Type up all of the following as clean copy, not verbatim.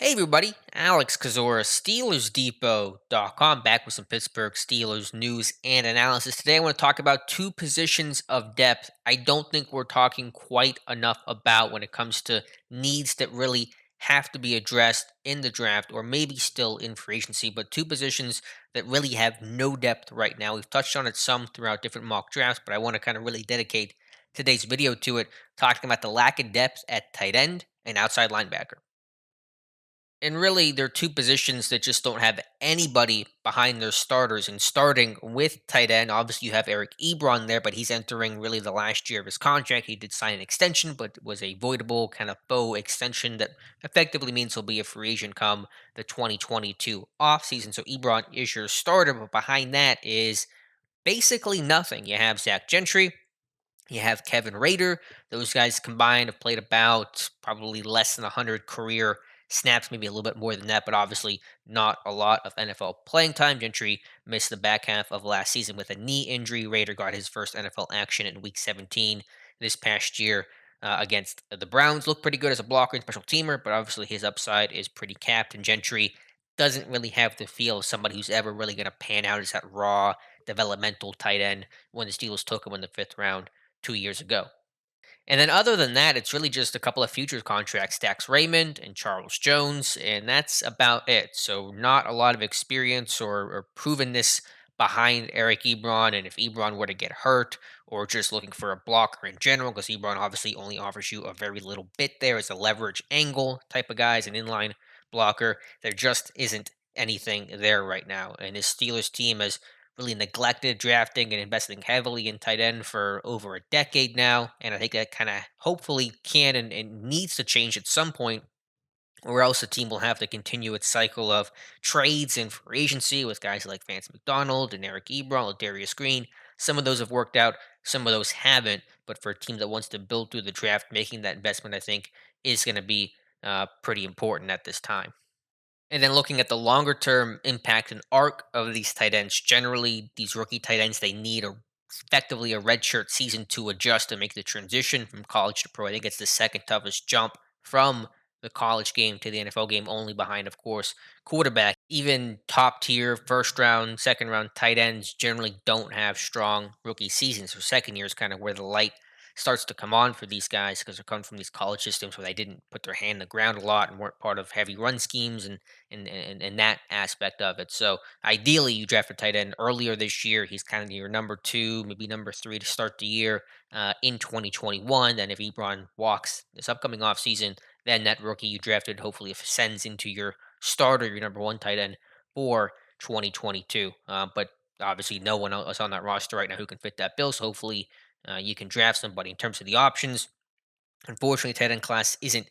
Hey everybody, Alex Kazora, SteelersDepot.com, back with some Pittsburgh Steelers news and analysis. Today I want to talk about two positions of depth I don't think we're talking quite enough about when it comes to needs that really have to be addressed in the draft or maybe still in free agency, but two positions that really have no depth right now. We've touched on it some throughout different mock drafts, but I want to kind of really dedicate today's video to it, talking about the lack of depth at tight end and outside linebacker. And really, they're two positions that just don't have anybody behind their starters. And starting with tight end, obviously you have Eric Ebron there, but he's entering really the last year of his contract. He did sign an extension, but it was a voidable kind of faux extension that effectively means he'll be a free agent come the 2022 offseason. So Ebron is your starter, but behind that is basically nothing. You have Zach Gentry, you have Kevin Rader. Those guys combined have played about probably less than 100 career snaps, maybe a little bit more than that, but obviously not a lot of NFL playing time. Gentry missed the back half of last season with a knee injury. Rader got his first NFL action in Week 17 this past year against the Browns. Looked pretty good as a blocker and special teamer, but obviously his upside is pretty capped, and Gentry doesn't really have the feel of somebody who's ever really going to pan out as that raw developmental tight end when the Steelers took him in the fifth round 2 years ago. And then other than that, it's really just a couple of futures contracts, Dax Raymond and Charles Jones, and that's about it. So not a lot of experience or provenness behind Eric Ebron. And if Ebron were to get hurt or just looking for a blocker in general, because Ebron obviously only offers you a very little bit there as a leverage angle type of guy, as an inline blocker, there just isn't anything there right now. And this Steelers team has really neglected drafting and investing heavily in tight end for over a decade now. And I think that kind of hopefully can and needs to change at some point, or else the team will have to continue its cycle of trades and free agency with guys like Vance McDonald and Eric Ebron or Darius Green. Some of those have worked out, some of those haven't. But for a team that wants to build through the draft, making that investment, I think, is going to be pretty important at this time. And then looking at the longer term impact and arc of these tight ends, generally these rookie tight ends they need effectively a redshirt season to adjust and make the transition from college to pro. I think it's the second toughest jump from the college game to the NFL game, only behind, of course, quarterback. Even top tier first round, second round tight ends generally don't have strong rookie seasons. So second year is kind of where the light starts to come on for these guys because they're coming from these college systems where they didn't put their hand in the ground a lot and weren't part of heavy run schemes and that aspect of it. So ideally, you draft a tight end earlier this year. He's kind of your number two, maybe number three to start the year in 2021. Then if Ebron walks this upcoming offseason, then that rookie you drafted hopefully ascends into your starter, your number one tight end for 2022. But obviously, no one else on that roster right now who can fit that bill. So hopefully, you can draft somebody in terms of the options. Unfortunately, tight end class isn't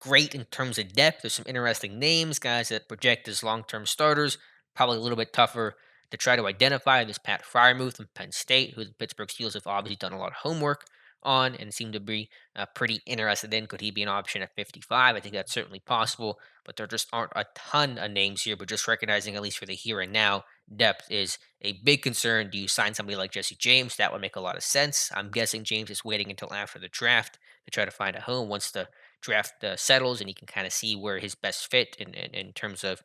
great in terms of depth. There's some interesting names, guys that project as long-term starters. Probably a little bit tougher to try to identify. There's Pat Fryermuth from Penn State, who the Pittsburgh Steelers have obviously done a lot of homework on and seem to be pretty interested in. Could he be an option at 55? I think that's certainly possible, but there just aren't a ton of names here. But just recognizing, at least for the here and now, depth is a big concern. Do you sign somebody like Jesse James? That would make a lot of sense. I'm guessing James is waiting until after the draft to try to find a home once the draft settles and he can kind of see where his best fit in terms of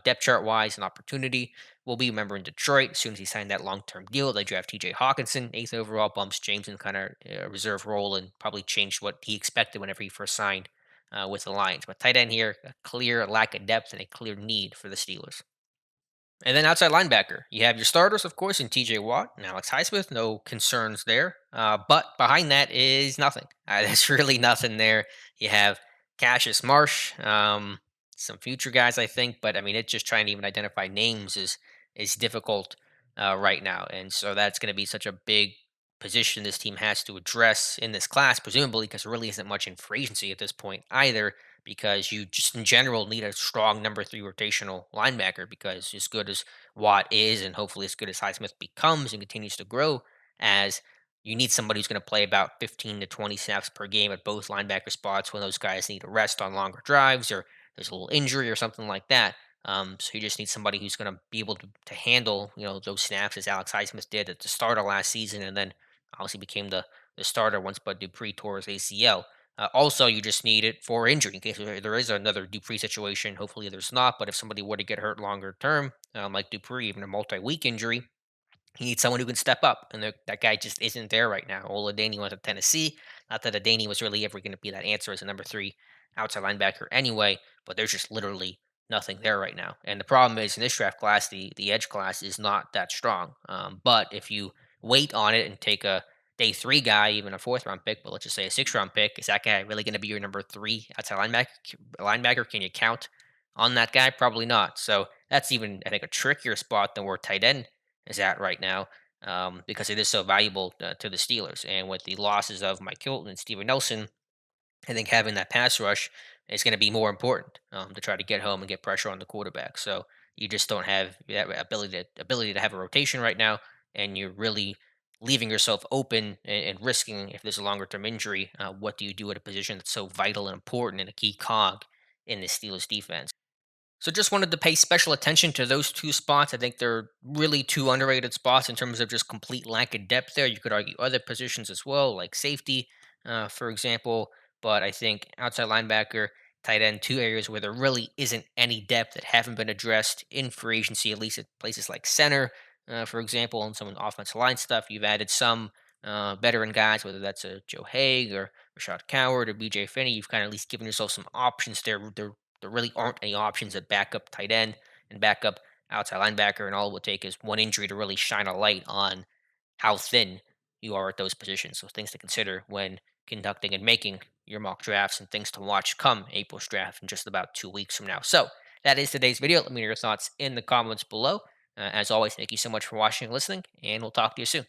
depth chart wise and opportunity will be. Remember in Detroit, as soon as he signed that long term deal, they draft TJ Hawkinson, eighth overall, bumps James in kind of reserve role and probably changed what he expected whenever he first signed with the Lions. But tight end here, a clear lack of depth and a clear need for the Steelers. And then outside linebacker, you have your starters, of course, in TJ Watt and Alex Highsmith. No concerns there. But behind that is nothing. There's really nothing there. You have Cassius Marsh, some future guys, I think. But I mean, it's just trying to even identify names is difficult right now. And so that's going to be such a big position this team has to address in this class, presumably, because there really isn't much in free agency at this point either because you just in general need a strong number three rotational linebacker because as good as Watt is and hopefully as good as Highsmith becomes and continues to grow as you need somebody who's going to play about 15 to 20 snaps per game at both linebacker spots when those guys need a rest on longer drives or there's a little injury or something like that. So you just need somebody who's going to be able to handle, those snaps as Alex Highsmith did at the start of last season and then obviously became the starter once Bud Dupree tore his ACL Also, you just need it for injury in case there is another Dupree situation. Hopefully, there's not. But if somebody were to get hurt longer term, like Dupree, even a multi-week injury, he needs someone who can step up, and that guy just isn't there right now. Oladaney went to Tennessee. Not that Adaney was really ever going to be that answer as a number three outside linebacker anyway, but there's just literally nothing there right now. And the problem is in this draft class, the edge class is not that strong. But if you wait on it and take a day three guy, even a fourth round pick, but let's just say a six-round pick, is that guy really going to be your number three outside linebacker? Can you count on that guy? Probably not. So that's even, I think, a trickier spot than where tight end is at right now, because it is so valuable to the Steelers. And with the losses of Mike Hilton and Steven Nelson, I think having that pass rush is going to be more important to try to get home and get pressure on the quarterback. So you just don't have that ability to have a rotation right now, and you're really leaving yourself open and risking if there's a longer term injury. What do you do at a position that's so vital and important and a key cog in the Steelers defense? So just wanted to pay special attention to those two spots. I think they're really two underrated spots in terms of just complete lack of depth there. You could argue other positions as well, like safety, for example. But I think outside linebacker, tight end, two areas where there really isn't any depth that haven't been addressed in free agency, at least at places like center, for example, and some offensive line stuff. You've added some veteran guys, whether that's a Joe Haig or Rashad Coward or BJ Finney. You've kind of at least given yourself some options there really aren't any options at backup tight end and backup outside linebacker, and all it would take is one injury to really shine a light on how thin you are at those positions. So things to consider when conducting and making your mock drafts and things to watch come April's draft in just about 2 weeks from now. So that is today's video. Let me know your thoughts in the comments below. As always, thank you so much for watching and listening, and we'll talk to you soon.